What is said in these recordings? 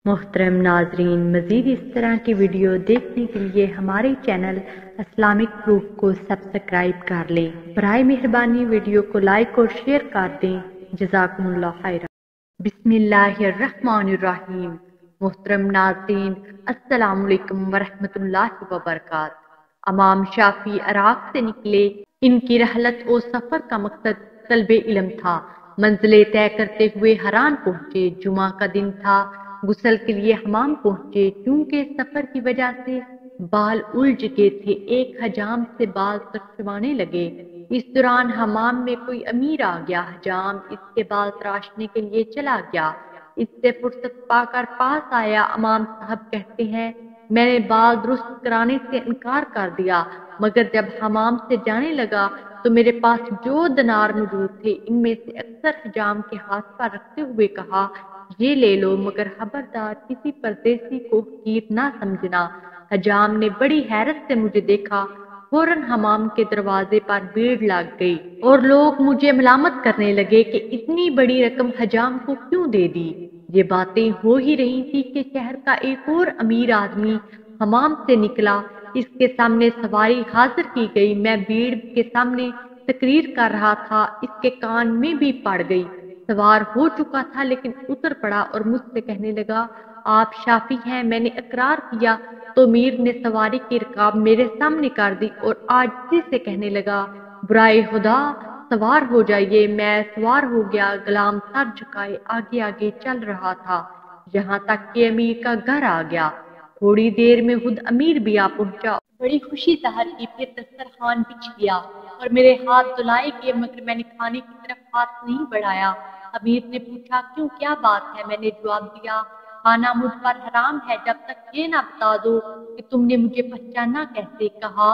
محترم ناظرین، مزید اس طرح کی ویڈیو دیکھنے کے لیے ہمارے چینل اسلامک پروف کو سبسکرائب کر لیں۔ برائے مہربانی ویڈیو کو لائک اور شیئر کر دیں۔ جزاکم اللہ خیرا۔ بسم اللہ الرحمن الرحیم۔ محترم ناظرین، السلام علیکم ورحمۃ اللہ وبرکاتہ۔ امام شافعی عراق سے نکلے۔ ان کی رحلت و سفر کا مقصد طلب علم تھا۔ منزلیں طے کرتے ہوئے حران پہنچے۔ جمعہ کا دن تھا۔ غسل کے لیے حمام پہنچے، کیونکہ سفر کی وجہ سے بال الجھ گئے تھے۔ ایک حجام سے بال تراشوانے لگے۔ اس دوران حمام میں کوئی امیر آ گیا۔ حجام اس کے بال تراشنے کے لیے چلا گیا۔ اس سے فرصت پا کر پاس آیا۔ امام صاحب کہتے ہیں، میں نے بال درست کرانے سے انکار کر دیا، مگر جب حمام سے جانے لگا تو میرے پاس جو دینار موجود تھے ان میں سے اکثر حجام کے ہاتھ پر رکھتے ہوئے کہا، یہ لے لو، مگر خبردار کسی پردیسی کو حقیر نہ سمجھنا۔ حجام نے بڑی حیرت سے مجھے دیکھا۔ فوراً حمام کے دروازے پر بھیڑ لگ گئی اور لوگ مجھے ملامت کرنے لگے کہ اتنی بڑی رقم حجام کو کیوں دے دی۔ یہ باتیں ہو ہی رہی تھی کہ شہر کا ایک اور امیر آدمی حمام سے نکلا۔ اس کے سامنے سواری حاضر کی گئی۔ میں بھیڑ کے سامنے تقریر کر رہا تھا، اس کے کان میں بھی پڑ گئی۔ سوار ہو چکا تھا لیکن اتر پڑا اور مجھ سے کہنے لگا، آپ شافعی ہیں؟ میں نے اقرار کیا تو امیر نے سواری کی رکاب میرے سامنے کر دی اور عاجزی سے کہنے لگا، برائے خدا سوار ہو جائیے۔ میں سوار ہو گیا۔ غلام سر جھکائے آگے آگے چل رہا تھا، یہاں تک کہ امیر کا گھر آ گیا۔ تھوڑی دیر میں خود امیر بھی آ پہنچا۔ بڑی خوشی ظاہر کی، پھر دسترخوان بچھ گیا اور میرے ہاتھ دھلائے گئے، مگر میں نے کھانے کی طرف ہاتھ نہیں بڑھایا۔ امیر نے پوچھا، کیوں، کیا بات ہے؟ میں نے جواب دیا، کھانا مجھ پر حرام ہے جب تک یہ نہ بتا دو کہ تم نے مجھے پہچانا کیسے۔ کہا،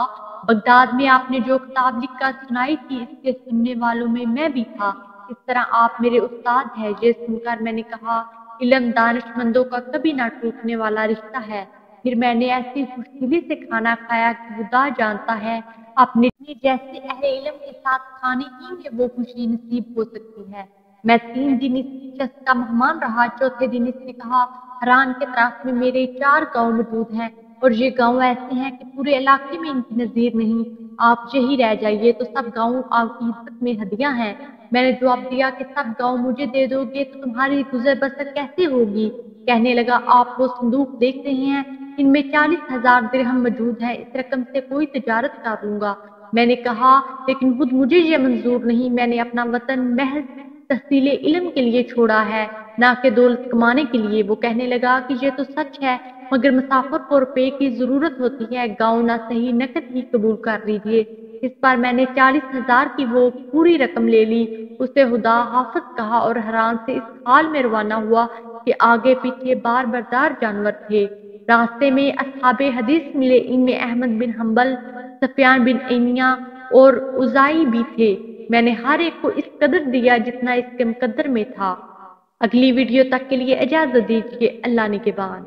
بغداد میں آپ نے جو کتاب لکھ کر سنائی تھی اس کے سننے والوں میں میں بھی تھا۔ اس طرح آپ میرے استاد ہیں۔ یہ سن کر میں نے کہا، علم دانش مندوں کا کبھی نہ ٹوٹنے والا رشتہ ہے۔ پھر میں نے ایسی خوش دلی سے کھانا کھایا کہ خدا جانتا ہے اپنے جیسے اہل علم کے ساتھ کھانے ہی میں وہ خوشی نصیب ہو سکتی ہے۔ میں 3 دن اس شخص کا مہمان رہا۔ چوتھے دن اس نے کہا، حران کے طرف میں میرے 4 گاؤں موجود ہیں اور یہ گاؤں ایسے ہیں کہ پورے علاقے میں ان کی نظیر نہیں۔ آپ یہی رہ جائیے تو سب گاؤں آپ کی عزت میں ہدیہ ہیں۔ میں نے جواب دیا کہ سب گاؤں مجھے دے دو گے تو تمہاری گزر بسر کیسے ہوگی؟ کہنے لگا، آپ وہ صندوق دیکھ رہے ہیں، ان میں 40,000 درہم موجود ہیں، اس رقم سے کوئی تجارت کر لوں گا۔ میں نے کہا، لیکن خود مجھے یہ منظور نہیں۔ میں نے اپنا وطن محض تحصیل علم کے لیے چھوڑا ہے، نہ کہ دولت کمانے کے لیے۔ وہ کہنے لگا کہ یہ تو سچ ہے، مگر مسافر کو روپے کی ضرورت ہوتی ہے، گاؤں نہ صحیح نقد ہی قبول کر لیجیے۔ اس پر میں نے 40,000 کی وہ پوری رقم لے لی۔ اسے خدا حافظ کہا اور حران سے اس حال میں روانہ ہوا کہ آگے پیچھے بار بردار جانور تھے۔ راستے میں اصحاب حدیث ملے، ان میں احمد بن حنبل، سفیان بن عیینہ اور اوزاعی بھی تھے۔ میں نے ہر ایک کو اس قدر دیا جتنا اس کے مقدر میں تھا۔ اگلی ویڈیو تک کے لیے اجازت دیجیے۔ اللہ نگہبان۔